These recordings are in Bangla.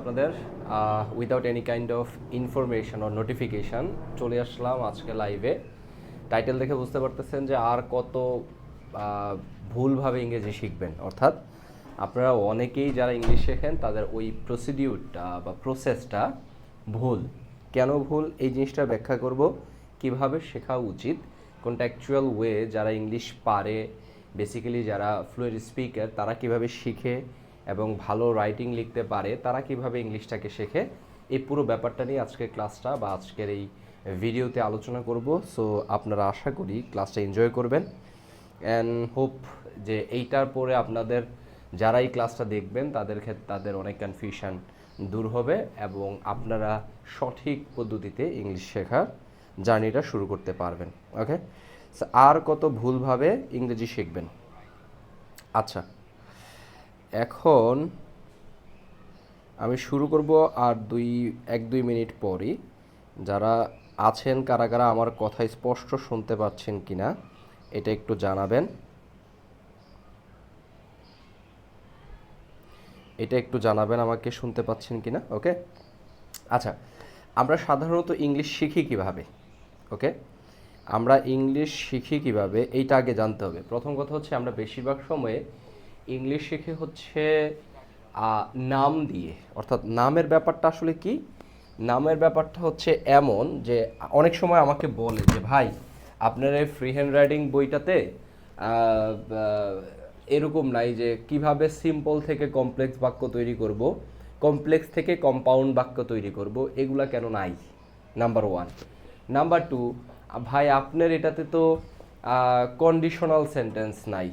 আপনাদের without any kind of information or notification চলে আসলাম আজকে লাইভে। টাইটেল দেখে বুঝতে পারতেছেন যে আর কত ভুলভাবে ইংরেজি শিখবেন। অর্থাৎ আপনারা অনেকেই যারা ইংলিশ শেখেন তাদের ওই প্রসিডিউরটা বা প্রসেসটা ভুল। কেন ভুল এই জিনিসটা ব্যাখ্যা করব, কিভাবে শেখা উচিত, কোনটা অ্যাকচুয়াল ওয়ে, যারা ইংলিশ পারে বেসিক্যালি যারা ফ্লুয়েন্ট স্পিকার তারা কিভাবে শিখে এবং ভালো রাইটিং লিখতে পারে তারা কিভাবে ইংলিশটাকে শেখে, এই পুরো ব্যাপারটা নিয়ে আজকের ক্লাসটা বা আজকের এই ভিডিওতে আলোচনা করব। সো আপনারা আশা করি ক্লাসটা এনজয় করবেন অ্যান্ড হোপ যে এইটার পরে আপনাদের যারা এই ক্লাসটা দেখবেন তাদের ক্ষেত্রে তাদের অনেক কনফিউশন দূর হবে এবং আপনারা সঠিক পদ্ধতিতে ইংলিশ শেখার জার্নিটা শুরু করতে পারবেন। ওকে, আর কত ভুলভাবে ইংরেজি শিখবেন। আচ্ছা, এখন আমি শুরু করব আর 1-2 মিনিট পরই। যারা আছেন কারা কারা আমার কথা স্পষ্ট শুনতে পাচ্ছেন কিনা এটা একটু জানাবেন। আমাকে শুনতে পাচ্ছেন কিনা। ওকে, আচ্ছা, আমরা সাধারণত ইংলিশ শিখি কিভাবে? ওকে, আমরা ইংলিশ শিখি কিভাবে এইটা আগে জানতে হবে। প্রথম কথা হচ্ছে আমরা বেশিরভাগ সময়ে ইংলিশ শিখে হচ্ছে নাম দিয়ে। অর্থাৎ নামের ব্যাপারটা আসলে কি? নামের ব্যাপারটা হচ্ছে এমন যে অনেক সময় আমাকে বলে যে ভাই আপনার এই ফ্রি হ্যান্ড রাইটিং বইটাতে এরকম নাই যে কিভাবে সিম্পল থেকে কমপ্লেক্স বাক্য তৈরি করব, কমপ্লেক্স থেকে কম্পাউন্ড বাক্য তৈরি করব, এগুলা কেন নাই? নাম্বার 1। নাম্বার 2, ভাই আপনার এটাতে তো কন্ডিশনাল সেন্টেন্স নাই।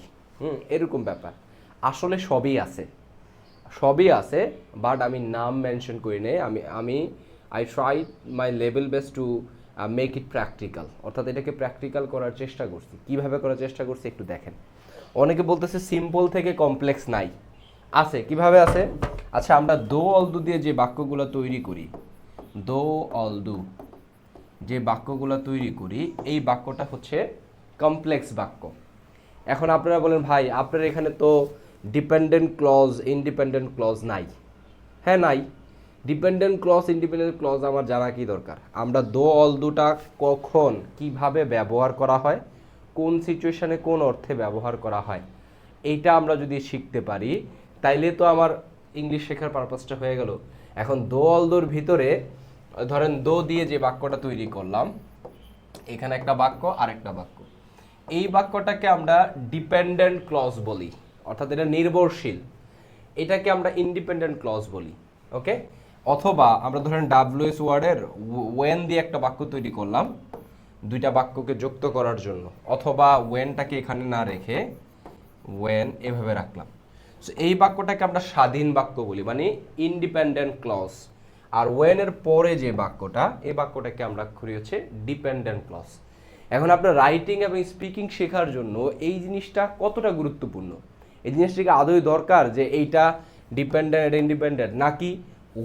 এরকম ব্যাপার। আসলে সবই আছে বাট আমি নাম মেনশন করি নাই। আমি I try my level best to make it practical. অর্থাৎ এটাকে প্র্যাকটিক্যাল করার চেষ্টা করছি। কিভাবে করার চেষ্টা করছি একটু দেখেন। অনেকে বলতেছে সিম্পল থেকে কমপ্লেক্স নাই। আছে, কিভাবে আছে? আচ্ছা, আমরা দো অলদু দিয়ে যে বাক্যগুলো তৈরি করি, দো অলদু যে বাক্যগুলো তৈরি করি এই বাক্যটা হচ্ছে কমপ্লেক্স বাক্য। এখন আপনারা বলেন ভাই আপনার এখানে তো ডিপেন্ডেন্ট ক্লজ ইন্ডিপেন্ডেন্ট ক্লজ নাই। হ্যাঁ নাই, ডিপেন্ডেন্ট ক্লজ ইন্ডিপেন্ডেন্ট ক্লজ আমার জানা কি দরকার? আমরা দো অল দুটা কখন কিভাবে ব্যবহার করা হয়, কোন সিচুয়েশনে কোন অর্থে ব্যবহার করা হয়, এইটা আমরা যদি শিখতে পারি তাইলে তো আমার ইংলিশ শেখার পারপাসটা হয়ে গেল। এখন দো অল দোর ভিতরে ধরেন দো দিয়ে যে বাক্যটা তৈরি করলাম, এখানে একটা বাক্য আর একটা বাক্য, এই বাক্যটাকে আমরা ডিপেন্ডেন্ট ক্লজ বলি, অর্থাৎ এটা নির্ভরশীল। এটাকে আমরা ইন্ডিপেন্ডেন্ট ক্লজ বলি। ওকে, অথবা আমরা ধরেন ডাব্লিউএস ওয়ার্ডের ওয়েন দিয়ে একটা বাক্য তৈরি করলাম দুইটা বাক্যকে যুক্ত করার জন্য, অথবা ওয়েনটাকে এখানে না রেখে ওয়েন এভাবে রাখলাম। সো এই বাক্যটাকে আমরা স্বাধীন বাক্য বলি, মানে ইন্ডিপেন্ডেন্ট ক্লজ। আর ওয়েনের পরে যে বাক্যটা, এই বাক্যটাকে আমরা করি হচ্ছে ডিপেন্ডেন্ট ক্লজ। এখন আপনার রাইটিং এবং স্পিকিং শেখার জন্য এই জিনিসটা কতটা গুরুত্বপূর্ণ, এই জিনিসটাকে আদৌ দরকার যে এইটা ডিপেন্ডেন্ট এটা ইন্ডিপেন্ডেন্ট, নাকি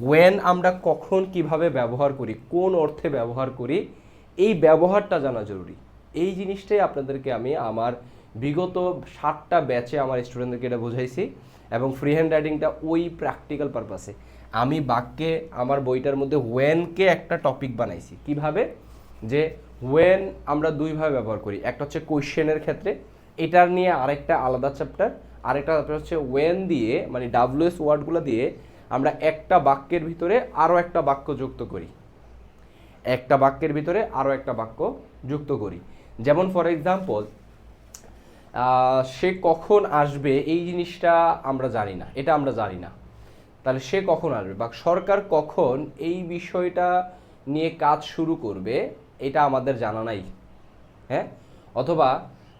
ওয়েন আমরা কখন কিভাবে ব্যবহার করি, কোন অর্থে ব্যবহার করি, এই ব্যবহারটা জানা জরুরি। এই জিনিসটাই আপনাদেরকে আমি আমার বিগত 7টা ব্যাচে আমার স্টুডেন্টদেরকে এটা বোঝাইছি এবং ফ্রি হ্যান্ড রাইটিংটা ওই প্র্যাকটিক্যাল পারপাসে আমি বাক্যে আমার বইটার মধ্যে ওয়েনকে একটা টপিক বানাইছি। কিভাবে? যে ওয়েন আমরা দুইভাবে ব্যবহার করি, একটা হচ্ছে কোয়েশ্চেনের ক্ষেত্রে, এটার নিয়ে আরেকটা আলাদা চ্যাপ্টার, আরেকটা হচ্ছে ওয়েন দিয়ে মানে ডাব্লিউএস ওয়ার্ডগুলো দিয়ে আমরা একটা বাক্যের ভিতরে আরও একটা বাক্য যুক্ত করি, একটা বাক্যের ভিতরে আরও একটা বাক্য যুক্ত করি। যেমন ফর এক্সাম্পল, সে কখন আসবে এই জিনিসটা আমরা জানি না, এটা আমরা জানি না, তাহলে সে কখন আসবে বা সরকার কখন এই বিষয়টা নিয়ে কাজ শুরু করবে এটা আমাদের জানা নাই। হ্যাঁ, অথবা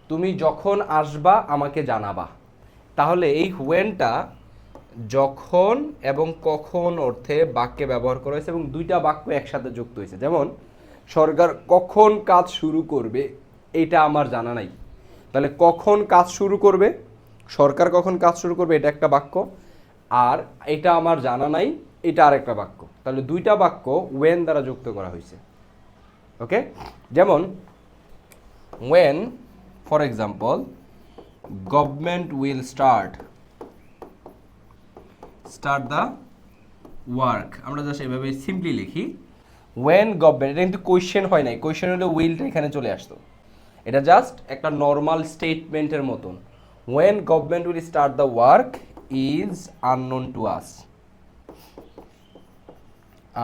তুমি যখন আসবা আমাকে জানাবা। তাহলে এই হোয়েনটা যখন এবং কখন অর্থে বাক্যে ব্যবহার করা হয়েছে এবং দুইটা বাক্য একসাথে যুক্ত হয়েছে। যেমন সরকার কখন কাজ শুরু করবে এটা আমার জানা নাই, তাহলে কখন কাজ শুরু করবে, সরকার কখন কাজ শুরু করবে এটা একটা বাক্য, আর এটা আমার জানা নাই এটা আর একটা বাক্য। তাহলে দুইটা বাক্য ওয়েন দ্বারা যুক্ত করা হয়েছে। ওকে, যেমন when for example government will start the work, আমরা জাস্ট এভাবে সিম্পলি লিখি ওয়েন গভর্নমেন্ট, এটা কিন্তু কোয়েশ্চেন হয় নাই, কোয়েশ্চেন হলে উইলটা এখানে চলে আসতো, এটা জাস্ট একটা নর্মাল স্টেটমেন্টের মতন। When government will start the work is unknown to us,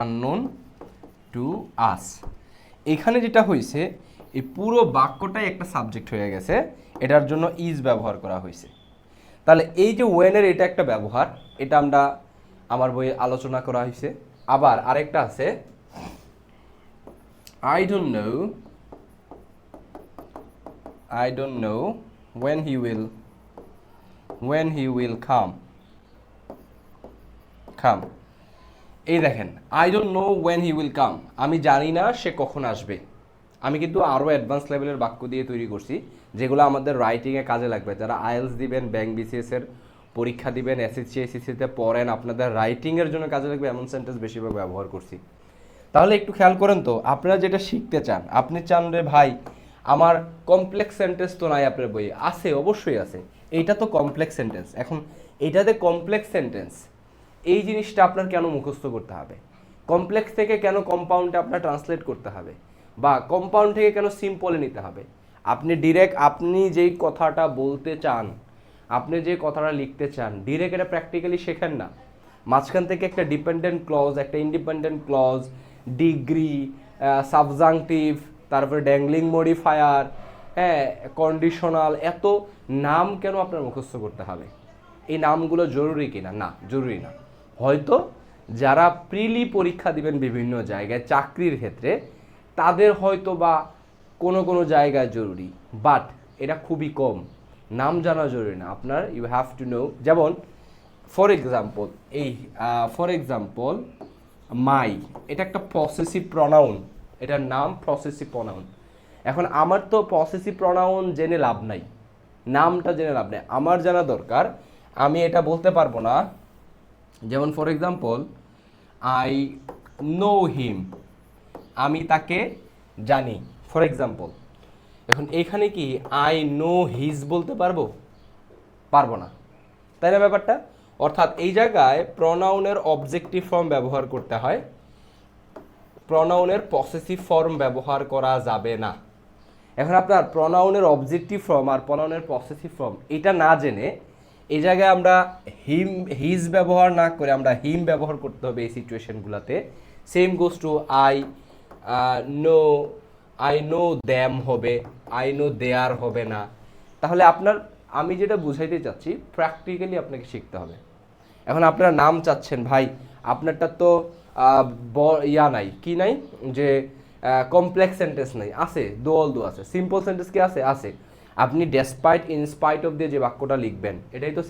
unknown to us. এখানে যেটা হয়েছে এই পুরো বাক্যটাই একটা সাবজেক্ট হয়ে গেছে, এটার জন্য ইজ ব্যবহার করা হয়েছে। তাহলে এই যে ওয়েনের এটা একটা ব্যবহার, এটা আমরা আমার বইয়ে আলোচনা করা হয়েছে। আবার আরেকটা আছে I don't know when he will come. এই দেখেন I don't know when he will come, আমি জানি না সে কখন আসবে। আমি কিন্তু আরও অ্যাডভান্স লেভেলের বাক্য দিয়ে তৈরি করছি যেগুলো আমাদের রাইটিংয়ে কাজে লাগবে। যারা আইএলস দিবেন, ব্যাংক বিসিএস এর পরীক্ষা দিবেন, এসএসসি এসএসসিতে পড়েন, আপনাদের রাইটিংয়ের জন্য কাজে লাগবে এমন সেন্টেন্স বেশিরভাগ ব্যবহার করছি। তাহলে একটু খেয়াল করেন তো, আপনারা যেটা শিখতে চান, আপনি চান রে ভাই আমার কমপ্লেক্স সেন্টেন্স তো নাই আপনার বইয়ে, আছে অবশ্যই আছে, এইটা তো কমপ্লেক্স সেন্টেন্স। এখন এইটাতে কমপ্লেক্স সেন্টেন্স এই জিনিসটা আপনার কেন মুখস্থ করতে হবে? কমপ্লেক্স থেকে কেন কম্পাউন্ডে আপনার ট্রান্সলেট করতে হবে? বা কম্পাউন্ড থেকে কেন সিম্পলে নিতে হবে? আপনি ডিরেক্ট আপনি যেই কথাটা বলতে চান, আপনি যে কথাটা লিখতে চান, ডিরেক্ট এটা প্র্যাকটিক্যালি শেখেন না। মাঝখান থেকে একটা ডিপেন্ডেন্ট ক্লজ, একটা ইন্ডিপেন্ডেন্ট ক্লজ, ডিগ্রি, সাবজাংটিভ, তারপরে ড্যাংলিং মডিফায়ার, হ্যাঁ, কন্ডিশনাল, এত নাম কেন আপনার মুখস্থ করতে হবে? এই নামগুলো জরুরি কিনা? না, জরুরি না। হয়তো যারা প্রিলি পরীক্ষা দিবেন বিভিন্ন জায়গায় চাকরির ক্ষেত্রে, তাদের হয়তো বা কোনো কোনো জায়গায় জরুরি, বাট এটা খুবই কম। নাম জানা জরুরি না আপনার, ইউ হ্যাভ টু নো। যেমন ফর এক্সাম্পল মাই, এটা একটা পসেসিভ প্রনাউন, এটার নাম পসেসিভ প্রনাউন। এখন আমার তো পসেসিভ প্রনাউন জেনে লাভ নাই, নামটা জেনে লাভ নেই, আমার জানা দরকার। আমি এটা বলতে পারবো না, যেমন for example I know him, আমি তাকে জানি, ফর এক্সাম্পল। এখন এখানে কি আই নো হিজ বলতে পারবো? পারবো না, তাই না ব্যাপারটা? অর্থাৎ এই জায়গায় প্রনাউনের অবজেক্টিভ ফর্ম ব্যবহার করতে হয়, প্রনাউনের পসেসিভ ফর্ম ব্যবহার করা যাবে না। এখন আপনার প্রনাউনের অবজেক্টিভ ফর্ম আর প্রনাউনের পসেসিভ ফর্ম এটা না জেনে এই জায়গায় আমরা হিম হিজ ব্যবহার না করে আমরা হিম ব্যবহার করতে হবে এই সিচুয়েশনগুলোতে। Same goes to I know them হবে, আই নো দেয়ার হবে না। তাহলে আপনার, আমি যেটা বুঝাইতে চাচ্ছি, প্র্যাকটিক্যালি আপনাকে শিখতে হবে। এখন আপনারা নাম চাচ্ছেন, ভাই আপনারটা তো ইয়া নাই, কি নাই, যে কমপ্লেক্স সেন্টেন্স নাই, আছে, দো আছে। সিম্পল সেন্টেন্স কি আছে? আছে। আপনি ডেসপাইট, ইনস্পাইট অফ দিয়ে যে বাক্যটা লিখবেন, এটাই তো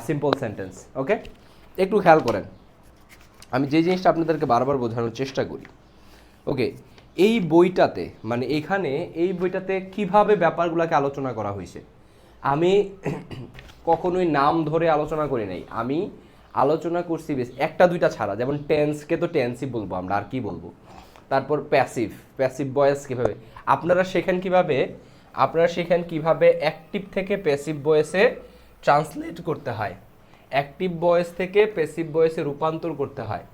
সিম্পল সেন্টেন্স। ওকে, একটু খেয়াল করেন, আমি যে জিনিসটা আপনাদেরকে বারবার বোঝানোর চেষ্টা করি। ওকে, এই বইটাতে, মানে এখানে এই বইটাতে কিভাবে ব্যাপারগুলোকে আলোচনা করা হয়েছে, আমি কখনোই নাম ধরে আলোচনা করি নাই। আমি আলোচনা করছি বেশ একটা দুইটা ছাড়া, যেমন টেন্সকে তো টেন্সই বলবো আমরা, আর কি বলবো। তারপর প্যাসিভ ভয়েস কীভাবে আপনারা শেখেন কিভাবে অ্যাক্টিভ থেকে প্যাসিভ ভয়েসে ট্রান্সলেট করতে হয়, অ্যাক্টিভ ভয়েস থেকে প্যাসিভ ভয়েসে রূপান্তর করতে হয়।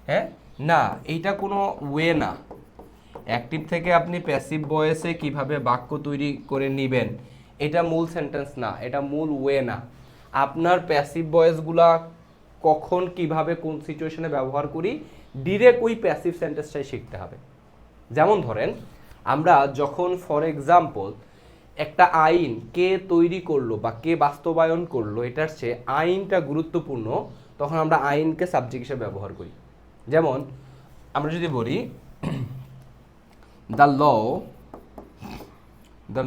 হ্যাঁ, না এইটা কোনো ওয়ে না। অ্যাক্টিভ থেকে আপনি প্যাসিভ ভয়েসে কিভাবে বাক্য তৈরি করে নেবেন, এটা মূল সেন্টেন্স না, এটা মূল ওয়ে না। আপনার প্যাসিভ ভয়েসগুলা কখন কিভাবে কোন সিচুয়েশনে ব্যবহার করি, ডিরেক্ট ওই প্যাসিভ সেন্টেন্সটাই শিখতে হবে। যেমন ধরেন, আমরা যখন ফর এক্সাম্পল একটা আইন কে তৈরি করলো বা কে বাস্তবায়ন করলো এটার চেয়ে আইনটা গুরুত্বপূর্ণ, তখন আমরা আইনকে সাবজেক্ট হিসেবে ব্যবহার করি। যেমন আমরা যদি বলি the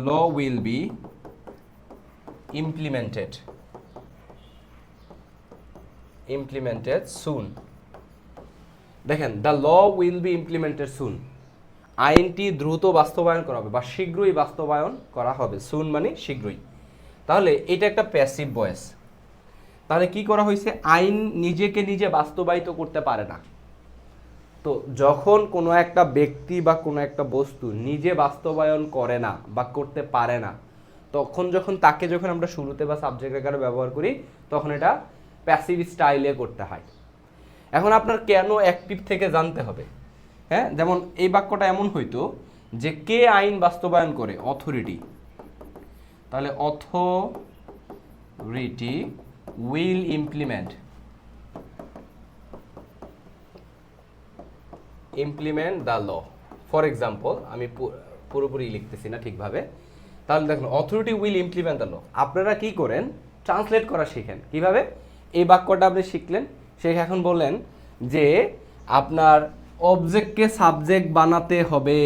law will be implemented soon। দেখেন, the law will be implemented soon, আইনটি দ্রুত বাস্তবায়ন করা হবে বা শীঘ্রই বাস্তবায়ন করা হবে। সুন মানে শীঘ্রই। তাহলে এটা একটা প্যাসিভ ভয়েস। তাহলে কি করা হয়েছে? আইন নিজেকে নিজে বাস্তবায়িত করতে পারে না। তো যখন কোনো একটা ব্যক্তি বা কোনো একটা বস্তু নিজে বাস্তবায়ন করে না বা করতে পারে না, যখন আমরা শুরুতে বা সাবজেক্ট আকারে ব্যবহার করি, তখন এটা প্যাসিভ স্টাইলে করতে হয়। এখন আপনার কেন অ্যাক্টিভ থেকে জানতে হবে। হ্যাঁ, যেমন এই বাক্যটা এমন হইতো যে কে আইন বাস্তবায়ন করে, অথরিটি। তাহলে authority will implement the law. For example, আমি পুরোপুরি লিখতেছি না ঠিকভাবে। তাহলে দেখুন, authority will implement the law. আপনারা কি করেন, ট্রান্সলেট করা শিখেন। কিভাবে? এই বাক্যটা আপনি শিখলেন, সে এখন বললেন যে আপনার অবজেক্টকে সাবজেক্ট বানাতে হবে,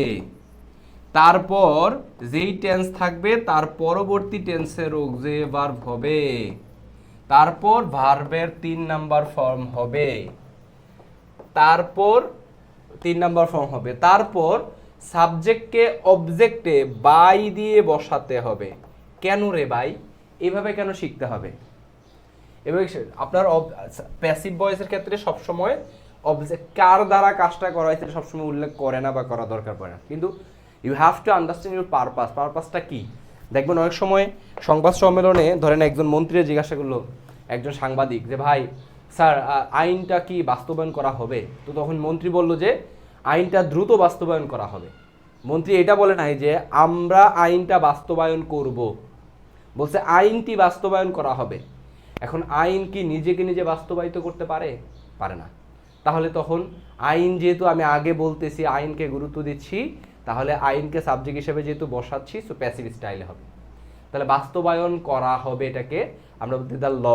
তারপর যেই টেন্স থাকবে তার পরবর্তী টেন্সের অক্সিলারি ভার্ব হবে, তারপর ভার্বের 3 নাম্বার ফর্ম হবে, তারপর সাবজেক্টকে অবজেক্টে বাই দিয়ে বসাতে হবে। কেন রে ভাই? এইভাবে কেন শিখতে হবে? এবং আপনার প্যাসিভ ভয়েসের ক্ষেত্রে সবসময় অবজেক্ট কার দ্বারা কাজটা করা হয় সেটা সবসময় উল্লেখ করে না বা করা দরকার পড়ে না। কিন্তু you have to understand your পারপাসটা কি। দেখবেন অনেক সময় সংবাদ সম্মেলনে ধরেন একজন মন্ত্রী জিজ্ঞাসা করলো একজন সাংবাদিক যে ভাই স্যার আইনটা কি বাস্তবায়ন করা হবে? তো তখন মন্ত্রী বলল যে আইনটা দ্রুত বাস্তবায়ন করা হবে। মন্ত্রী এটা বলে নাই যে আমরা আইনটা বাস্তবায়ন করব, বলছে আইনটি বাস্তবায়ন করা হবে। এখন আইন কি নিজেকে নিজে বাস্তবায়িত করতে পারে? পারে না। তাহলে তখন আইন, যেহেতু আমি আগে বলতেছি আইনকে গুরুত্ব দিচ্ছি, তাহলে আইনকে সাবজেক্ট হিসেবে যেহেতু বসাচ্ছি, সো প্যাসিভ স্টাইলে হবে। তাহলে বাস্তবায়ন করা হবে, এটাকে আমরা বলতে দ্য ল।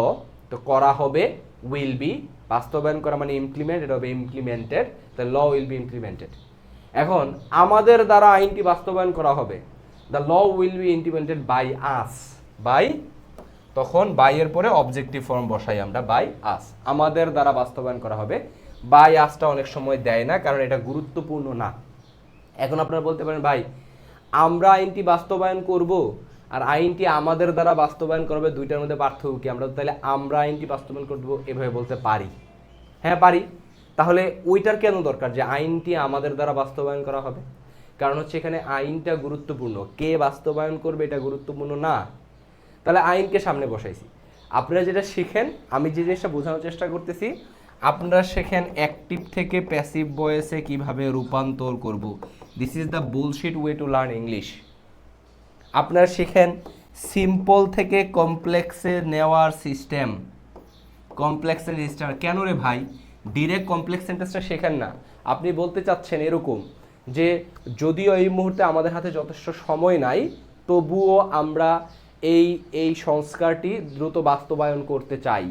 তো করা হবে উইল বি, বাস্তবায়ন করা মানে ইমপ্লিমেন্ট, এটা হবে implemented, the law will be implemented. এখন আমাদের দ্বারা আইনটি বাস্তবায়ন করা হবে, the law will be implemented by us. By, তখন বাই এর পরে অবজেক্টিভ ফর্ম বসাই আমরা, বাই আস, আমাদের দ্বারা বাস্তবায়ন করা হবে। বাই আসটা অনেক সময় দেয় না, কারণ এটা গুরুত্বপূর্ণ না। এখন আপনারা বলতে পারেন ভাই আমরা আইনটি বাস্তবায়ন করব আর আইনটি আমাদের দ্বারা বাস্তবায়ন করবে, দুইটার মধ্যে পার্থক্য কি? আমরা তাহলে আমরা আইনটি বাস্তবায়ন করব এভাবে বলতে পারি। হ্যাঁ পারি। তাহলে ওইটার কেন দরকার যে আইনটি আমাদের দ্বারা বাস্তবায়ন করা হবে? কারণ হচ্ছে এখানে আইনটা গুরুত্বপূর্ণ, কে বাস্তবায়ন করবে এটা গুরুত্বপূর্ণ না। তাহলে আইনকে সামনে বসাইছি। আপনারা যেটা শিখেন, আমি যে জিনিসটা বোঝানোর চেষ্টা করতেছি, আপনারা শেখেন অ্যাক্টিভ থেকে প্যাসিভ ভয়েসে কিভাবে রূপান্তর করব। This is the bullshit way to learn English. আপনারা শেখেন সিম্পল থেকে কমপ্লেক্সে নেওয়ার সিস্টেম। কমপ্লেক্সের সিস্টেম কেন রে ভাই? ডিরেক্ট কমপ্লেক্স সেন্টেন্সটা শেখেন না। আপনি বলতে চাচ্ছেন এরকম যে যদিও এই মুহূর্তে আমাদের হাতে যথেষ্ট সময় নাই, তবুও আমরা এই সংস্কারটি দ্রুত বাস্তবায়ন করতে চাই।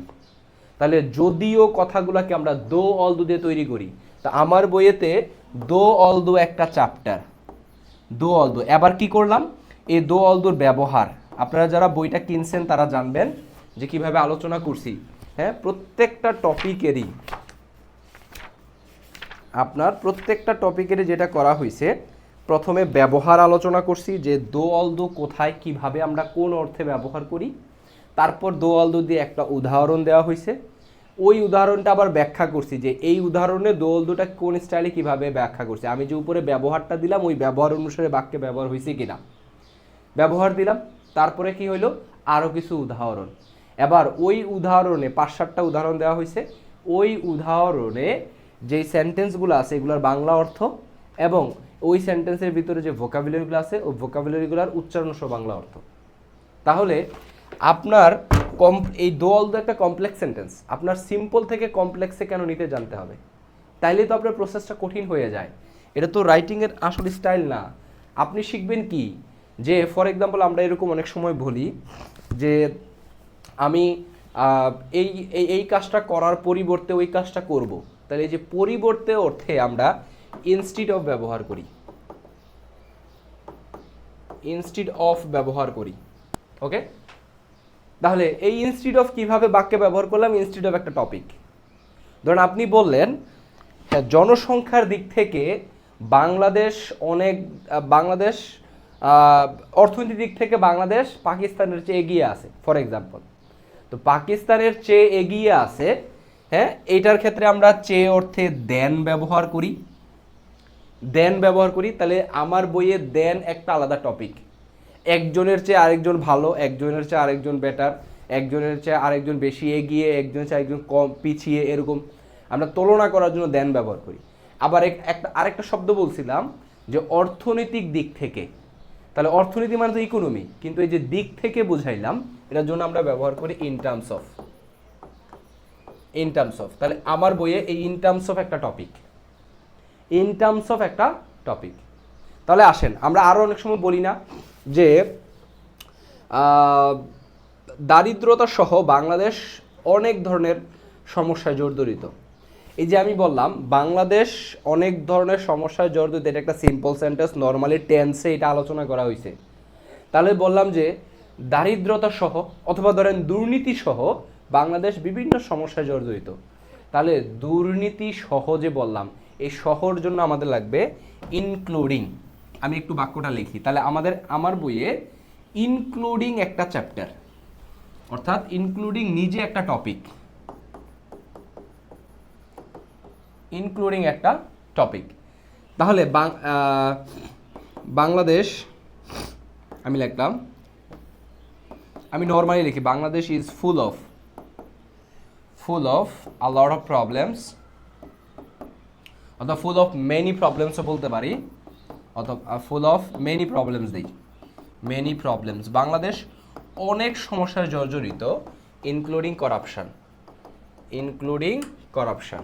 তাহলে যদিও কথাগুলোকে আমরা দো অল দু দিয়ে তৈরি করি, তা আমার বইয়েতে দো অল দু একটা চ্যাপ্টার, দো অল দু। এবার কি করলাম, এই দো অল দুর ব্যবহার আপনারা যারা বইটা কিনছেন তারা জানবেন যে কিভাবে আলোচনা করছি। হ্যাঁ, প্রত্যেকটা টপিকেরই যেটা করা হয়েছে, প্রথমে ব্যবহার আলোচনা করছি যে দো অল দু কোথায় কিভাবে আমরা কোন অর্থে ব্যবহার করি। তারপর দো অল দু দিয়ে একটা উদাহরণ দেওয়া হয়েছে, ওই উদাহরণটা আবার ব্যাখ্যা করছি যে এই উদাহরণে দো অল দুটা কোন স্টাইলে কিভাবে ব্যাখ্যা করছি। আমি যে উপরে ব্যবহারটা দিলাম ওই ব্যবহার অনুসারে বাক্যে ব্যবহার হয়েছে কিনা ব্যবহার দিলাম। তারপরে কি হইলো, আরও কিছু উদাহরণ। এবার ওই উদাহরণে 5-7টা উদাহরণ দেওয়া হয়েছে, ওই উদাহরণে যেই সেন্টেন্সগুলো আছে এগুলোর বাংলা অর্থ এবং ওই সেন্টেন্সের ভিতরে যে ভোকাবুলারিগুলো আছে ওই ভোকাবুলারিগুলোর উচ্চারণ সহ বাংলা অর্থ। তাহলে আপনার এই দো অল দু একটা কমপ্লেক্স সেন্টেন্স, আপনার সিম্পল থেকে কমপ্লেক্সে কেন নিতে জানতে হবে? তাইলেই তো আপনার প্রসেসটা কঠিন হয়ে যায়। এটা তো রাইটিংয়ের আসল স্টাইল না। আপনি শিখবেন কি, যে ফর এক্সাম্পল আমরা এরকম অনেক সময় বলি যে আমি এই কাজটা করার পরিবর্তে ওই কাজটা করব। তাহলে এই যে পরিবর্তে অর্থে আমরা ইনস্টিড অফ ব্যবহার করি, ওকে। তাহলে এই ইনস্টিড অফ কিভাবে বাক্যে ব্যবহার করলাম? ইনস্টিড অফ একটা টপিক। ধরুন আপনি বললেন হ্যাঁ জনসংখ্যার দিক থেকে বাংলাদেশ অর্থনৈতিক দিক থেকে বাংলাদেশ পাকিস্তানের চেয়ে এগিয়ে আছে, ফর এক্সাম্পল। তো পাকিস্তানের চেয়ে এগিয়ে আছে, হ্যাঁ, এইটার ক্ষেত্রে আমরা চেয়ে অর্থে দেন ব্যবহার করি। তাহলে আমার বইয়ে দেন একটা আলাদা টপিক। একজনের চেয়ে আরেকজন ভালো, একজনের চেয়ে আরেকজন বেটার, একজনের চেয়ে আরেকজন বেশি এগিয়ে, একজনের চেয়ে আরেকজন কম পিছিয়ে, এরকম আমরা তুলনা করার জন্য দেন ব্যবহার করি। আবার আরেকটা শব্দ বলছিলাম যে অর্থনৈতিক দিক থেকে, তাহলে অর্থনীতি মানে তো ইকোনমি, কিন্তু এই যে দিক থেকে বুঝাইলাম, এটার জন্য আমরা ব্যবহার করি ইন টার্মস অফ। তাহলে আমার বইয়ে এই ইন টার্মস অফ একটা টপিক। তাহলে আসেন, আমরা আরও অনেক সময় বলি না যে দারিদ্রতা সহ বাংলাদেশ অনেক ধরনের সমস্যায় জর্জরিত। এই যে আমি বললাম বাংলাদেশ অনেক ধরনের সমস্যায় জর্জরিত, এটা একটা সিম্পল সেন্টেন্স, নর্মালি টেন্সে এটা আলোচনা করা হয়েছে। তাহলে বললাম যে দারিদ্রতা সহ অথবা ধরেন দুর্নীতি সহ বাংলাদেশ বিভিন্ন সমস্যায় জর্জরিত। তাহলে দুর্নীতি সহ যে বললাম, এই শহর জন্য আমাদের লাগবে ইনক্লুডিং। আমি একটু বাক্যটা লিখি, তাহলে আমার বইয়ে ইনক্লুডিং একটা চ্যাপ্টার, অর্থাৎ ইনক্লুডিং নিজে একটা টপিক, তাহলে বাংলাদেশ আমি লিখলাম, আমি নর্মালি লিখি Bangladesh is full of a lot of problems, অথবা ফুল অফ মেনি প্রবলেমসও বলতে পারি, অথবা ফুল অফ মেনি প্রবলেমস দিই, মেনি প্রবলেমস। বাংলাদেশ অনেক সমস্যায় জর্জরিত, ইনক্লুডিং করাপশন।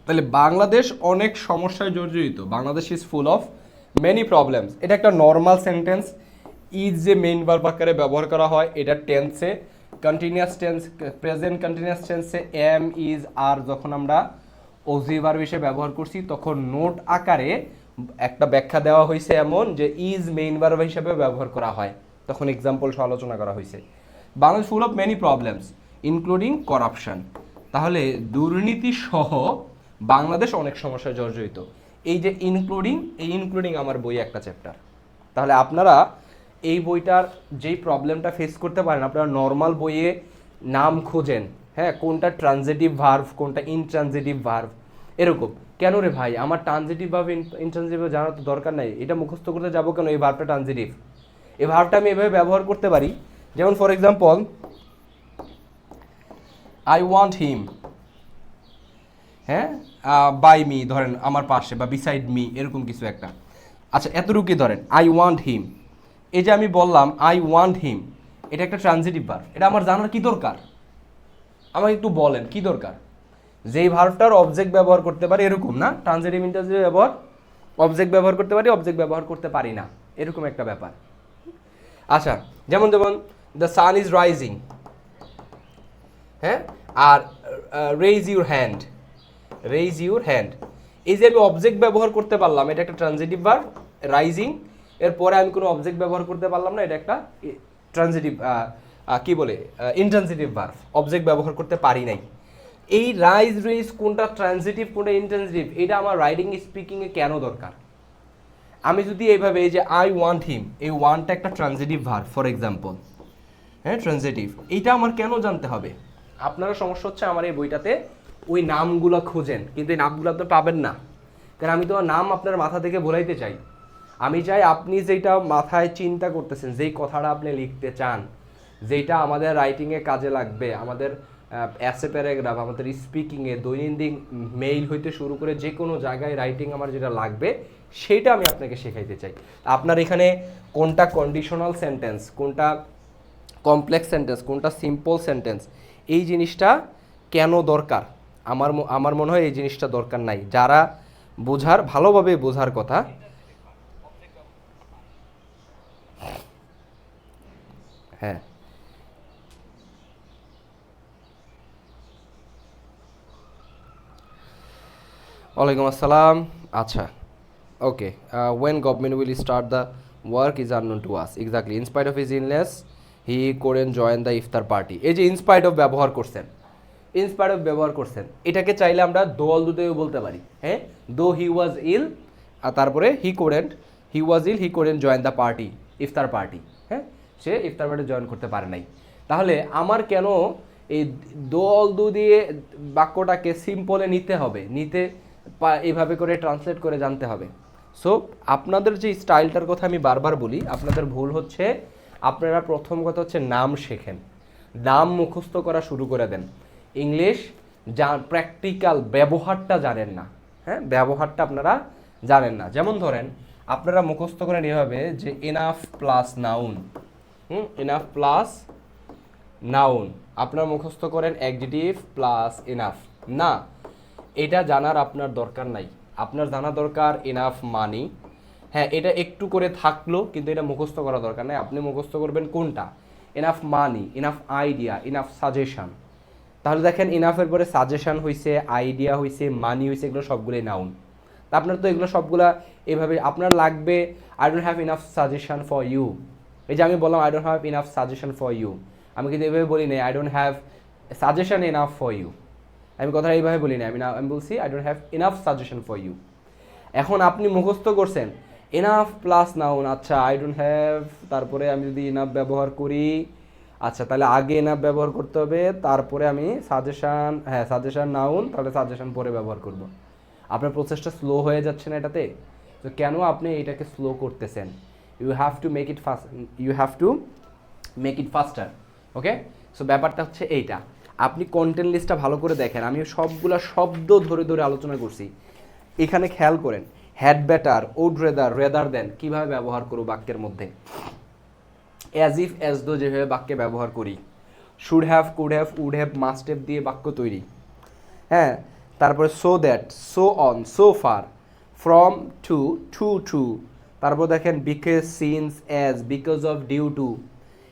তাহলে বাংলাদেশ অনেক সমস্যায় জর্জরিত, Bangladesh is full of many problems. এটা একটা নর্মাল সেন্টেন্স, ইজ যে মেইন ভার্ব আকারে ব্যবহার করা হয়, এটা টেন্সে কন্টিনিউয়াস টেন্স, প্রেজেন্ট কন্টিনিউয়াস টেন্সে এম ইজ আর যখন আমরা অক্সিলারি ভার্ব হিসেবে ব্যবহার করছি তখন নোট আকারে একটা ব্যাখ্যা দেওয়া হয়েছে এমন যে ইজ মেইন ভার্ব হিসেবে ব্যবহার করা হয়, তখন এক্সাম্পল সহ আলোচনা করা হয়েছে। বাংলাদেশ ফুল of many problems including corruption. তাহলে দুর্নীতি সহ বাংলাদেশ অনেক সমস্যায় জর্জরিত। এই যে ইনক্লুডিং আমার বই একটা চ্যাপ্টার। তাহলে আপনারা এই বইটার যেই প্রবলেমটা ফেস করতে পারেন, আপনারা নর্মাল বইয়ে নাম খোঁজেন, হ্যাঁ, কোনটা ট্রানজিটিভ ভার্ব, কোনটা ইনট্রানজিটিভ ভার্ব, এরকম। কেন রে ভাই, আমার ট্রানজিটিভ ভার্ব ইনট্রানজিটিভ জানার তো দরকার নাই, এটা মুখস্থ করতে যাবো কেন? এই ভার্বটা ট্রানজিটিভ, এই ভার্বটা আমি এভাবে ব্যবহার করতে পারি। যেমন ফর এক্সাম্পল, আই ওয়ান্ট হিম, হ্যাঁ, বাই মি, ধরেন আমার পাশে বা বিসাইড মি, এরকম কিছু একটা। আচ্ছা, এতটুকুই ধরেন আই ওয়ান্ট হিম। এই যে আমি বললাম আই ওয়ান্ট হিম, এটা একটা ট্রানজিটিভ ভার্ব, এটা আমার জানার কি দরকার? আমাকে একটু বলেন কি দরকার? যেই ভার্বটার অবজেক্ট ব্যবহার করতে পারি, এরকম না, ট্রানজিটিভ ইন্টারজেটিভ ব্যবহার, অবজেক্ট ব্যবহার করতে পারি, অবজেক্ট ব্যবহার করতে পারি না, এরকম একটা ব্যাপার। আচ্ছা, যেমন দ্য সান ইজ রাইজিং, হ্যাঁ, আর রেইজ ইউর হ্যান্ড, এই যে আমি অবজেক্ট ব্যবহার করতে পারলাম, এটা একটা ট্রানজিটিভ ভার্ব রাইজিং, এরপরে আমি কোনো অবজেক্ট ব্যবহার করতে পারলাম না, এটা একটা ট্রানজিটিভ ইনট্রানজিটিভ ভার্ব, অবজেক্ট ব্যবহার করতে পারি নাই। এই রেইজ কোনটা ট্রানজিটিভ কোনটা ইনট্রানজিটিভ, এটা আমার রাইটিং স্পিকিংয়ে কেন দরকার? আমি যদি এইভাবে, এই যে আই ওয়ান্ট হিম, এই ওয়ান্টটা একটা ট্রানজিটিভ ভার্ব ফর এক্সাম্পল, হ্যাঁ, ট্রানজিটিভ, এইটা আমার কেন জানতে হবে? আপনারা সমস্যা হচ্ছে আমার এই বইটাতে ওই নামগুলো খোঁজেন, কিন্তু এই নামগুলো আপনি পাবেন না, কারণ আমি তোমার নাম আপনার মাথা থেকে ভোলাইতে চাই। আমি চাই আপনি যেটা মাথায় চিন্তা করতেছেন, যেই কথাটা আপনি লিখতে চান, যেটা আমাদের রাইটিংয়ে কাজে লাগবে, আমাদের অ্যাসে প্যারাগ্রাফ, আমাদের স্পিকিংয়ে, দৈনন্দিন মেইল হইতে শুরু করে যে কোনো জায়গায় রাইটিং আমার যেটা লাগবে, সেটা আমি আপনাকে শেখাইতে চাই। আপনার এখানে কোনটা কন্ডিশনাল সেন্টেন্স, কোনটা কমপ্লেক্স সেন্টেন্স, কোনটা সিম্পল সেন্টেন্স, এই জিনিসটা কেন দরকার? আমার মনে হয় এই জিনিসটা দরকার নাই। যারা ভালোভাবে বোঝার কথা, হ্যাঁ, ওয়ালাইকুম আসসালাম। আচ্ছা, ওকে, when government will start the work is unknown to us. Exactly, in spite of his illness he couldn't join the iftar party. এই যে in spite of ব্যবহার করছেন, এটাকে চাইলে আমরা দোয়াল দুতেও বলতে পারি, হ্যাঁ, দো হি ওয়াজ ইল, আর তারপরে হি couldn't join the party, iftar party, হ্যাঁ, সে ইফতার পার্টি জয়েন করতে পারে নাই। তাহলে আমার কেন এই দোয়াল দু দিয়ে বাক্যটাকে সিম্পলে এইভাবে করে ট্রান্সলেট করে জানতে হবে। সো আপনাদের যে স্টাইলটার কথা আমি বারবার বলি, আপনাদের ভুল হচ্ছে, আপনারা প্রথম কথা হচ্ছে নাম শেখেন, নাম মুখস্থ করা শুরু করে দেন। ইংলিশ যা প্র্যাকটিক্যাল ব্যবহারটা জানেন না। হ্যাঁ, ব্যবহারটা আপনারা জানেন না। যেমন ধরেন আপনারা মুখস্থ করেন এভাবে যে enough plus noun, enough plus noun, আপনারা মুখস্থ করেন অ্যাডজেক্টিভ প্লাস এনাফ। না, এটা জানার আপনার দরকার নাই। আপনার জানা দরকার এনাফ মানি। হ্যাঁ, এটা একটু করে থাকলো, কিন্তু এটা মুখস্থ করা দরকার নাই। আপনি মুখস্থ করবেন কোনটা? Enough money, enough idea, enough suggestion. তাহলে দেখেন ইনাফের পরে সাজেশন হয়েছে, আইডিয়া হয়েছে, মানি হয়েছে, এগুলো সবগুলোই নাউন। তা আপনার তো এগুলো সবগুলা এভাবে আপনার লাগবে। I don't have enough suggestion for you. এই যে আমি বললাম I don't have enough suggestion for you, আমি কিন্তু এভাবে বলি নাই I don't have suggestion enough for you. আমি কথাটা এইভাবে বলি না, আমি বলছি I don't have enough suggestion for you. এখন আপনি মুখস্থ করছেন এনাফ প্লাস নাউন, আচ্ছা আই ডোন্ট হ্যাভ, তারপরে আমি যদি ইনাফ ব্যবহার করি, আচ্ছা তাহলে আগে এনাফ ব্যবহার করতে হবে, তারপরে আমি সাজেশান, হ্যাঁ সাজেশান নাউন, তাহলে সাজেশান পরে ব্যবহার করব। আপনার প্রসেসটা স্লো হয়ে যাচ্ছে না এটাতে? তো কেন আপনি এটাকে স্লো করতেছেন? You have to make it fast, you have to make it faster. Okay, so ব্যাপারটা হচ্ছে এইটা। আপনি কন্টেন্ট লিস্টটা ভালো করে দেখেন, আমি সবগুলা শব্দ ধরে ধরে আলোচনা করছি। এখানে খেয়াল করেন had better, would rather, rather than কীভাবে ব্যবহার করব বাক্যের মধ্যে, অ্যাজ ইফ অ্যাজ দো যেভাবে বাক্যে ব্যবহার করি, should have, could have, would have, must have দিয়ে বাক্য তৈরি। হ্যাঁ, তারপরে so that, so on, so far, from to, to, তারপর দেখেন because, since, as, because of, due to,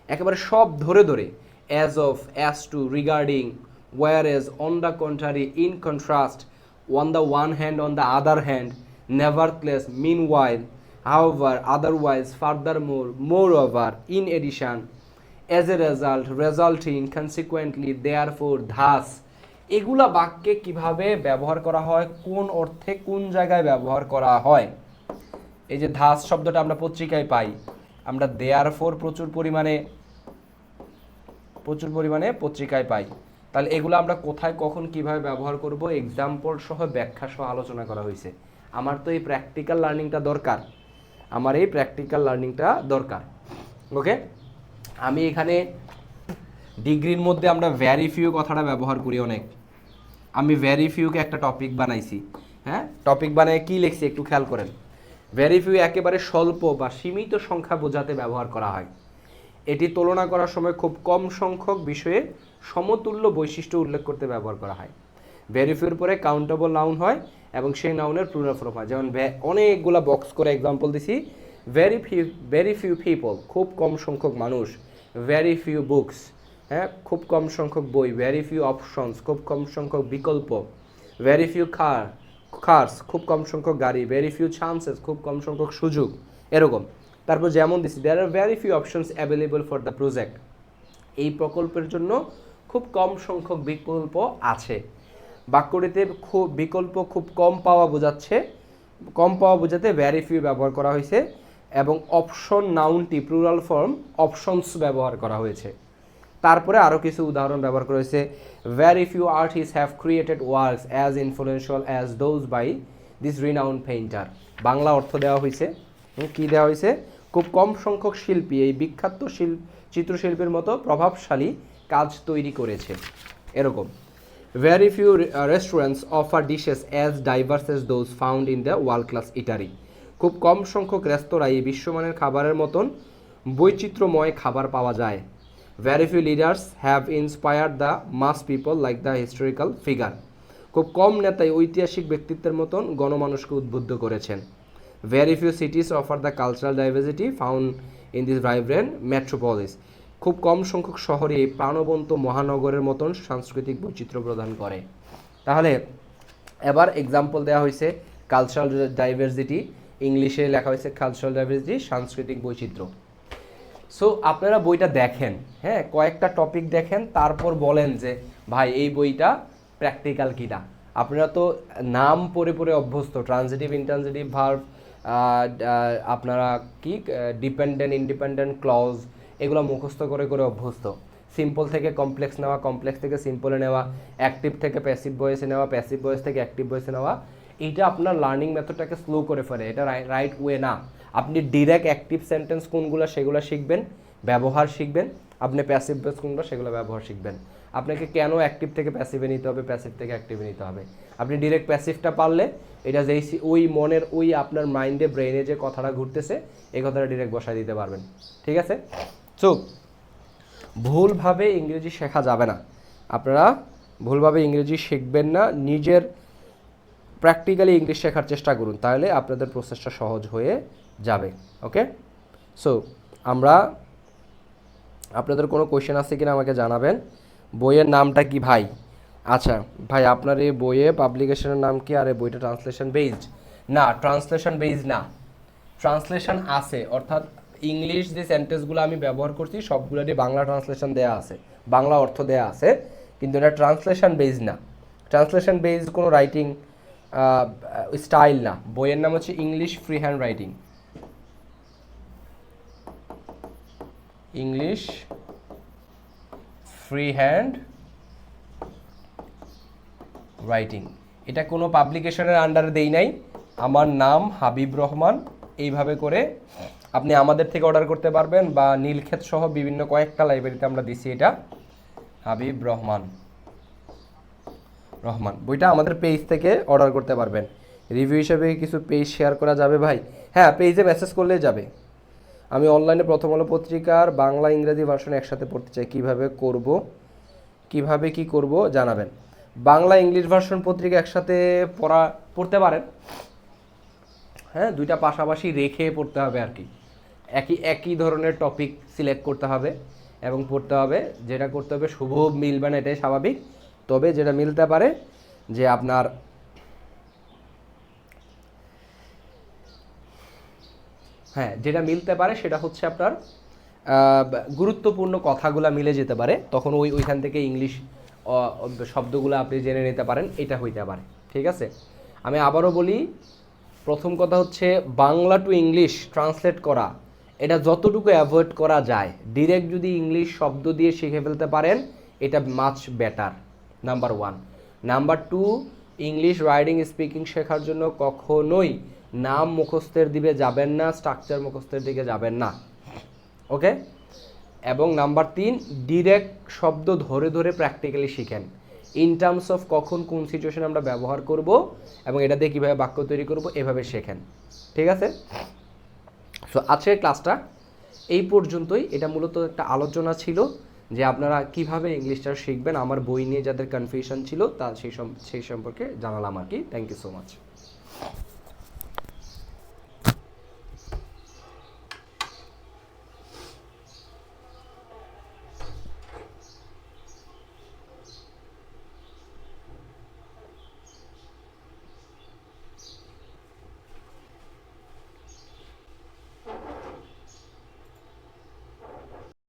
একেবারে সব ধরে ধরে, as of, as to, regarding, whereas, on the contrary, in contrast, on the one hand, on the other hand, nevertheless, meanwhile, however, otherwise, furthermore, moreover, in addition, as a result, resulting, consequently, therefore, thus, এগুলা বাক্যে কিভাবে ব্যবহার করা হয়, কোন অর্থে কোন জায়গায় ব্যবহার করা হয়। এই যে ধাস শব্দটা আমরা পত্রিকায় পাই, আমরা therefore প্রচুর পরিমাণে পত্রিকায় পাই। তাহলে এগুলো আমরা কোথায় কখন কিভাবে ব্যবহার করব, এক্সাম্পল সহ ব্যাখ্যা সহ আলোচনা করা হয়েছে। আমার তো এই প্র্যাকটিক্যাল লার্নিংটা দরকার, ওকে। আমি এখানে ডিগ্রির মধ্যে আমরা ভ্যারি ফিউ কথাটা ব্যবহার করি অনেক। আমি ভ্যারি ফিউকে একটা টপিক বানাইছি। হ্যাঁ, টপিক বানিয়ে কি লিখছি একটু খেয়াল করেন। ভ্যারি ফিউ একেবারে স্বল্প বা সীমিত সংখ্যা বোঝাতে ব্যবহার করা হয়। এটি তুলনা করার সময় খুব কম সংখ্যক বিষয়ে সমতুল্য বৈশিষ্ট্য উল্লেখ করতে ব্যবহার করা হয়। ভেরি ফিউর পরে কাউন্টেবল নাউন হয় এবং সেই নাউনের প্লুরাল ফর্ম হয়। যেমন অনেকগুলা বক্স করে এক্সাম্পল দিছি। ভেরি ফিউ পিপল, খুব কম সংখ্যক মানুষ। ভেরি ফিউ বুকস, হ্যাঁ খুব কম সংখ্যক বই। ভেরি ফিউ অপশনস, খুব কম সংখ্যক বিকল্প। ভেরি ফিউ কার্স, খুব কম সংখ্যক গাড়ি। ভেরি ফিউ চান্সেস, খুব কম সংখ্যক সুযোগ, এরকম। তারপর যেমন দিচ্ছি, there are very few options available for the project, এই প্রকল্পের জন্য খুব কম সংখ্যক বিকল্প আছে। বাক্যটিতে বিকল্প খুব কম পাওয়া বোঝাতে ভেরি ফিউ ব্যবহার করা হয়েছে এবং অপশন নাউনটি প্লুরাল ফর্ম অপশনস ব্যবহার করা হয়েছে। তারপরে আরও কিছু উদাহরণ ব্যবহার করা হয়েছে। Very few artist have created works as influential as those by this renowned painter. Bangla অর্থ দেওয়া হয়েছে, কী দেওয়া হয়েছে? খুব কম সংখ্যক শিল্পী এই বিখ্যাত চিত্রশিল্পীর মতো প্রভাবশালী কাজ তৈরি করেছে, এরকম। Very few restaurants offer dishes as diverse as those found in the world class eatery. খুব কম সংখ্যক রেস্তোরাঁয় বিশ্বমানের খাবারের মতন বৈচিত্র্যময় খাবার পাওয়া যায়। Very few leaders have inspired the mass people like the historical figure. খুব কম নেতাই ঐতিহাসিক ব্যক্তিত্বের মতন গণমানুষকে উদ্বুদ্ধ করেছেন। Very few cities offer the cultural diversity found in this vibrant metropolis. খুব কম সংখ্যক শহরে এই প্রাণবন্ত মহানগরের মতন সাংস্কৃতিক বৈচিত্র্য প্রদান করে। তাহলে এবার এক্সাম্পল দেওয়া হয়েছে কালচারাল ডাইভার্সিটি, ইংলিশে লেখা হয়েছে কালচারাল ডাইভার্সিটি, সাংস্কৃতিক বৈচিত্র্য। সো আপনারা বইটা দেখেন, হ্যাঁ কয়েকটা টপিক দেখেন, তারপর বলেন যে ভাই এই বইটা প্র্যাকটিক্যাল কিনা। আপনারা তো নাম পড়ে পড়ে অভ্যস্ত, ট্রানজিটিভ, ইনট্রানজিটিভ ভার্ব, আপনারা কি ডিপেন্ডেন্ট, ইন্ডিপেন্ডেন্ট ক্লজ, এগুলো মুখস্থ করে করে অভ্যস্ত। সিম্পল থেকে কমপ্লেক্স নেওয়া, কমপ্লেক্স থেকে সিম্পলে নেওয়া, অ্যাক্টিভ থেকে প্যাসিভ ভয়েসে নেওয়া, প্যাসিভ ভয়েস থেকে অ্যাক্টিভ ভয়েসে নেওয়া। এইটা আপনার লার্নিং মেথডটাকে স্লো করে ফেলে, এটা রাইট ওয়ে না। আপনি ডিরেক্ট অ্যাক্টিভ সেন্টেন্স কোনগুলো সেগুলো শিখবেন, ব্যবহার শিখবেন, আপনি প্যাসিভ বেস কোনটা সেগুলো ব্যবহার শিখবেন। আপনাকে কেন অ্যাক্টিভ থেকে প্যাসিভে নিতে হবে, প্যাসিভ থেকে অ্যাক্টিভে নিতে হবে, আপনি ডিরেক্ট প্যাসিভটা পারলে এটা যেই ওই মনের ওই আপনার মাইন্ডে ব্রেনে যে কথাটা ঘুরতেছে এই কথাটা ডিরেক্ট বসায় দিতে পারবেন। ঠিক আছে? সো ভুলভাবে ইংরেজি শেখা যাবে না, আপনারা ভুলভাবে ইংরেজি শিখবেন না, নিজের প্র্যাকটিক্যালি ইংলিশ শেখার চেষ্টা করুন, তাহলে আপনাদের প্রসেসটা সহজ হয়ে যাবে। ওকে, সো আমরা আপনাদের কোনো কোয়েশ্চেন আছে কিনা আমাকে জানাবেন। বইয়ের নামটা কি ভাই? আচ্ছা ভাই, আপনার এই বইয়ে পাবলিকেশনের নাম কি, আর এই বইটা ট্রান্সলেশন বেসড? না, ট্রান্সলেশন বেসড না, ট্রান্সলেশন আছে, অর্থাৎ ইংলিশ যে সেন্টেন্সগুলো আমি ব্যবহার করছি সবগুলোরই বাংলা ট্রান্সলেশন দেওয়া আছে, বাংলা অর্থ দেওয়া আছে, কিন্তু এটা ট্রান্সলেশন বেসড না। ট্রান্সলেশন বেসড কোনো রাইটিং স্টাইল না। বইয়ের নাম হচ্ছে English free hand writing, English free hand writing. এটা কোনো পাবলিকেশনের আন্ডারে দেই নাই, আমার নাম হাবিব রহমান, এইভাবে করে আপনি আমাদের থেকে অর্ডার করতে পারবেন, বা নীলক্ষেত সহ বিভিন্ন কয়েকটা লাইব্রেরিতে আমরা দিছি। এটা হাবিব রহমান বইটা আমাদের পেজ থেকে অর্ডার করতে পারবেন। রিভিউ হিসেবে কিছু পেজ শেয়ার করা যাবে ভাই? হ্যাঁ, পেজে মেসেজ করলেই যাবে। আমি অনলাইনে প্রথম আলো পত্রিকার বাংলা ইংরেজি ভার্সন একসাথে পড়তে চাই, কিভাবে কি করব জানাবেন। বাংলা ইংলিশ ভার্সন পত্রিকা একসাথে পড়তে পারেন, হ্যাঁ, দুইটা পাশাপাশি রেখে পড়তে হবে আর কি। একই ধরনের টপিক সিলেক্ট করতে হবে এবং পড়তে হবে। যেটা করতে হবে শুভ মিলবে না, এটাই স্বাভাবিক, তবে যেটা মিলতে পারে যে আপনার যেটা মিলতে পারে সেটা হচ্ছে আপনার গুরুত্বপূর্ণ কথাগুলো মিলে যেতে পারে, তখন ওইখান থেকে ইংলিশ শব্দগুলো আপনি জেনে নিতে পারেন, এটা হইতে পারে। ঠিক আছে, আমি আবারও বলি, প্রথম কথা হচ্ছে বাংলা টু ইংলিশ ট্রান্সলেট করা, এটা যতটুকু অ্যাভয়েড করা যায়, ডিরেক্ট যদি ইংলিশ শব্দ দিয়ে শিখে ফেলতে পারেন এটা much better, number 1। Number 2, English riding speaking শেখার জন্য কখনোই নাম মুখস্থের দিকে যাবেন না, স্ট্রাকচার মুখস্থের দিকে যাবেন না। ওকে, এবং নাম্বার 3, ডিরেক্ট শব্দ ধরে ধরে প্র্যাকটিক্যালি শিখেন, ইন টার্মস অফ কখন কোন সিচুয়েশন আমরা ব্যবহার করব এবং এটা দিয়ে কীভাবে বাক্য তৈরি করব, এভাবে শেখেন। ঠিক আছে, সো আজকের ক্লাসটা এই পর্যন্তই। এটা মূলত একটা আলোচনা ছিল যে আপনারা কিভাবে ইংলিশটা শিখবেন, আমার বই নিয়ে যাদের কনফিউশন ছিল তা সেই সম্পর্কে জানালাম আর কি। Thank you so much.